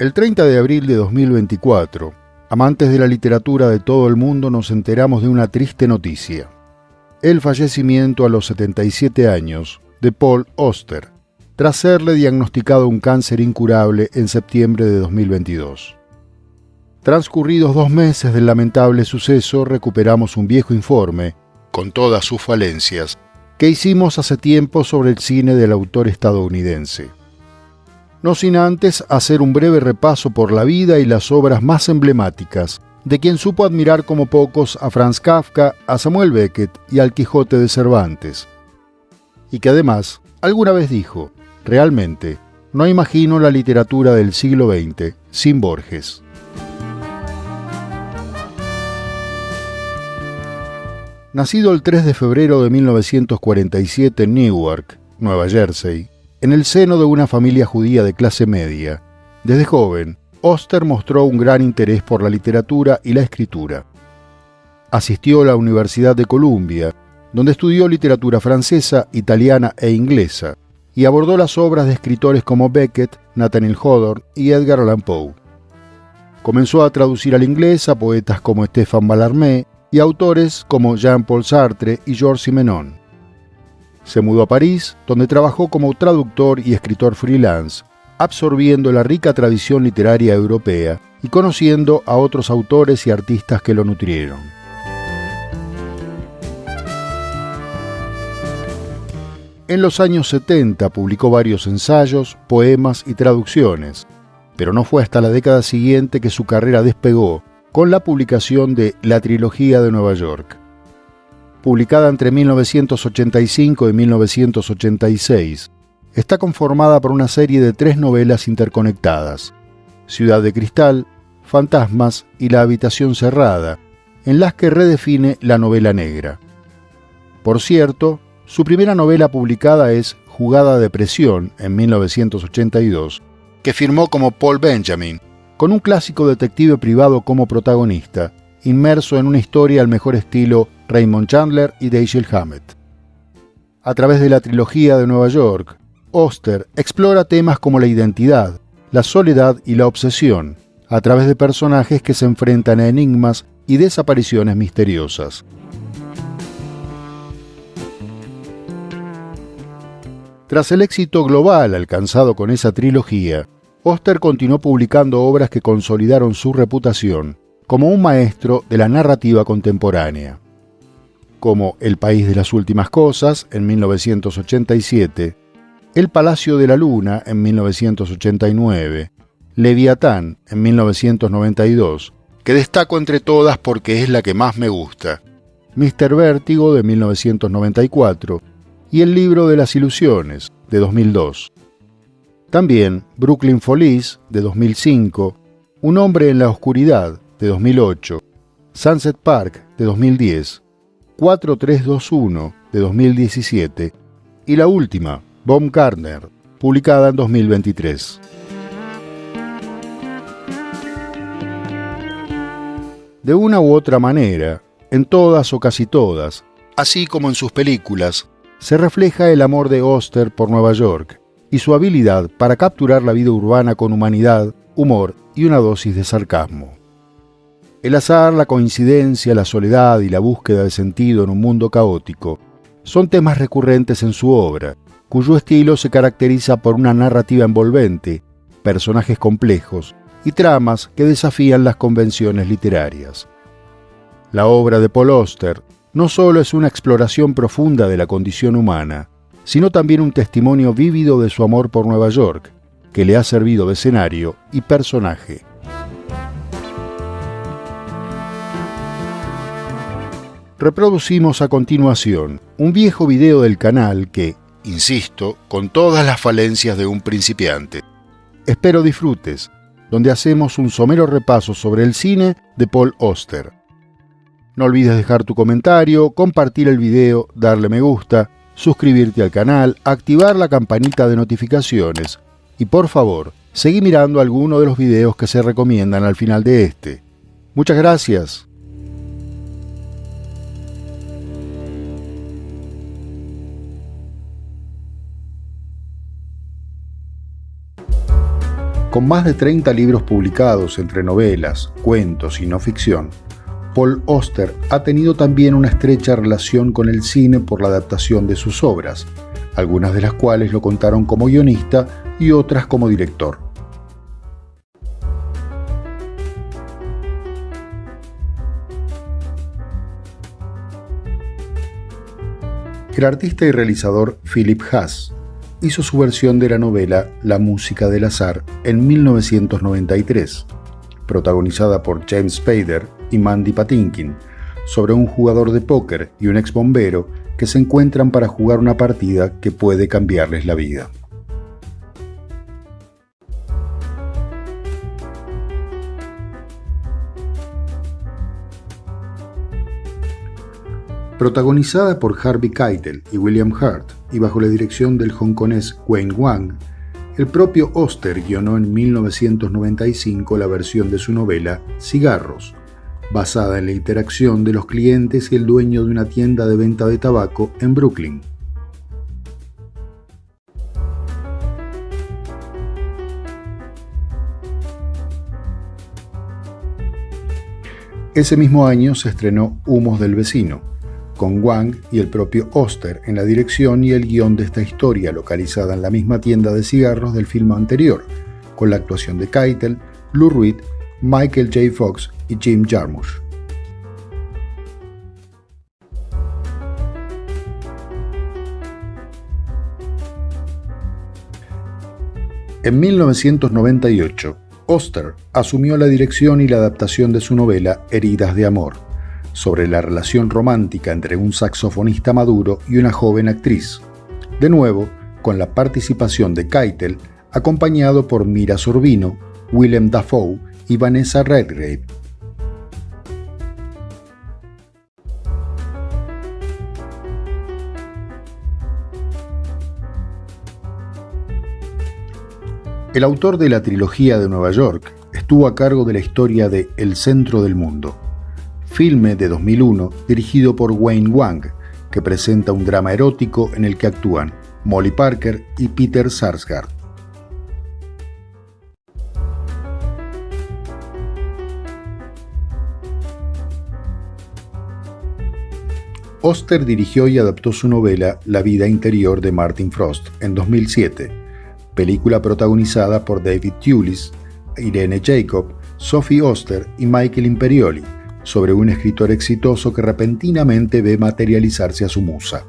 El 30 de abril de 2024, amantes de la literatura de todo el mundo nos enteramos de una triste noticia. El fallecimiento a los 77 años de Paul Auster, tras serle diagnosticado un cáncer incurable en septiembre de 2022. Transcurridos 2 meses del lamentable suceso, recuperamos un viejo informe, con todas sus falencias, que hicimos hace tiempo sobre el cine del autor estadounidense. No sin antes hacer un breve repaso por la vida y las obras más emblemáticas de quien supo admirar como pocos a Franz Kafka, a Samuel Beckett y al Quijote de Cervantes. Y que además alguna vez dijo: realmente, no imagino la literatura del siglo XX sin Borges. Nacido el 3 de febrero de 1947 en Newark, Nueva Jersey, en el seno de una familia judía de clase media, desde joven, Auster mostró un gran interés por la literatura y la escritura. Asistió a la Universidad de Columbia, donde estudió literatura francesa, italiana e inglesa, y abordó las obras de escritores como Beckett, Nathaniel Hawthorne y Edgar Allan Poe. Comenzó a traducir al inglés a poetas como Stéphane Mallarmé y autores como Jean-Paul Sartre y Georges Simenon. Se mudó a París, donde trabajó como traductor y escritor freelance, absorbiendo la rica tradición literaria europea y conociendo a otros autores y artistas que lo nutrieron. En los años 70 publicó varios ensayos, poemas y traducciones, pero no fue hasta la década siguiente que su carrera despegó con la publicación de La Trilogía de Nueva York. Publicada entre 1985 y 1986, está conformada por una serie de 3 novelas interconectadas: Ciudad de Cristal, Fantasmas y La Habitación Cerrada, en las que redefine la novela negra. Por cierto, su primera novela publicada es Jugada de Presión, en 1982, que firmó como Paul Benjamin, con un clásico detective privado como protagonista, inmerso en una historia al mejor estilo Raymond Chandler y Dashiell Hammett. A través de La Trilogía de Nueva York, Auster explora temas como la identidad, la soledad y la obsesión, a través de personajes que se enfrentan a enigmas y desapariciones misteriosas. Tras el éxito global alcanzado con esa trilogía, Auster continuó publicando obras que consolidaron su reputación como un maestro de la narrativa contemporánea, como El País de las Últimas Cosas, en 1987, El Palacio de la Luna, en 1989, Leviatán, en 1992, que destaco entre todas porque es la que más me gusta, Mr. Vértigo, de 1994, y El Libro de las Ilusiones, de 2002. También Brooklyn Follies, de 2005, Un hombre en la oscuridad, de 2008, Sunset Park, de 2010, 4321, de 2017, y la última, Baumgartner, publicada en 2023. De una u otra manera, en todas o casi todas, así como en sus películas, se refleja el amor de Auster por Nueva York y su habilidad para capturar la vida urbana con humanidad, humor y una dosis de sarcasmo. El azar, la coincidencia, la soledad y la búsqueda de sentido en un mundo caótico son temas recurrentes en su obra, cuyo estilo se caracteriza por una narrativa envolvente, personajes complejos y tramas que desafían las convenciones literarias. La obra de Paul Auster no solo es una exploración profunda de la condición humana, sino también un testimonio vívido de su amor por Nueva York, que le ha servido de escenario y personaje. Reproducimos a continuación un viejo video del canal que, insisto, con todas las falencias de un principiante. Espero disfrutes, donde hacemos un somero repaso sobre el cine de Paul Auster. No olvides dejar tu comentario, compartir el video, darle me gusta, suscribirte al canal, activar la campanita de notificaciones y por favor, seguí mirando alguno de los videos que se recomiendan al final de este. Muchas gracias. Con más de 30 libros publicados entre novelas, cuentos y no ficción, Paul Auster ha tenido también una estrecha relación con el cine por la adaptación de sus obras, algunas de las cuales lo contaron como guionista y otras como director. El artista y realizador Philip Haas hizo su versión de la novela La música del azar en 1993, protagonizada por James Spader y Mandy Patinkin, sobre un jugador de póker y un ex bombero que se encuentran para jugar una partida que puede cambiarles la vida. Protagonizada por Harvey Keitel y William Hurt y bajo la dirección del hongkonés Wayne Wang, el propio Auster guionó en 1995 la versión de su novela Cigarros, basada en la interacción de los clientes y el dueño de una tienda de venta de tabaco en Brooklyn. Ese mismo año se estrenó Humos del vecino, con Wang y el propio Auster en la dirección y el guión de esta historia localizada en la misma tienda de cigarros del film anterior, con la actuación de Keitel, Lou Reed, Michael J. Fox y Jim Jarmusch. En 1998, Auster asumió la dirección y la adaptación de su novela Heridas de amor, sobre la relación romántica entre un saxofonista maduro y una joven actriz, de nuevo con la participación de Keitel, acompañado por Mira Sorvino, Willem Dafoe y Vanessa Redgrave. El autor de la trilogía de Nueva York estuvo a cargo de la historia de El centro del mundo, filme de 2001 dirigido por Wayne Wang, que presenta un drama erótico en el que actúan Molly Parker y Peter Sarsgaard. Auster dirigió y adaptó su novela La vida interior de Martin Frost en 2007, película protagonizada por David Thewlis, Irene Jacob, Sophie Auster y Michael Imperioli, sobre un escritor exitoso que repentinamente ve materializarse a su musa.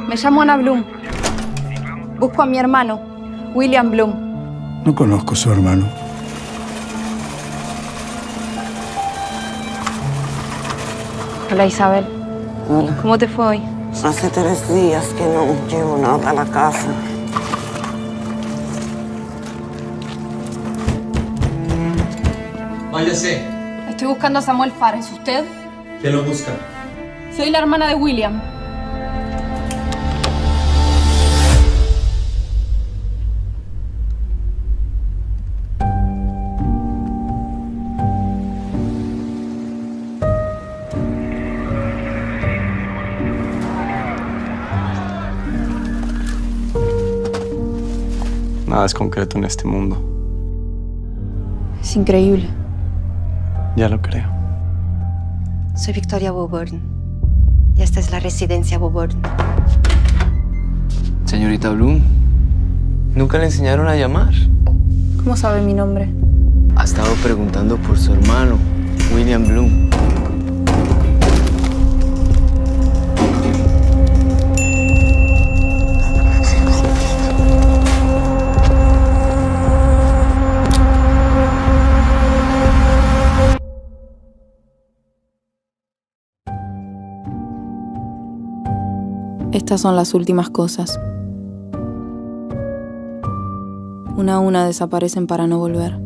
Me llamo Ana Bloom. Busco a mi hermano, William Bloom. No conozco a su hermano. Hola, Isabel. Hola. ¿Cómo te fue hoy? Hace 3 días que no llevo nada a la casa. Váyase. Estoy buscando a Samuel Fares. ¿Usted? ¿Quién lo busca? Soy la hermana de William. Nada es concreto en este mundo. Es increíble. Ya lo creo. Soy Victoria Woburn. Y esta es la residencia Woburn. Señorita Bloom, ¿nunca le enseñaron a llamar? ¿Cómo sabe mi nombre? Ha estado preguntando por su hermano, William Bloom. Estas son las últimas cosas. Una a una desaparecen para no volver.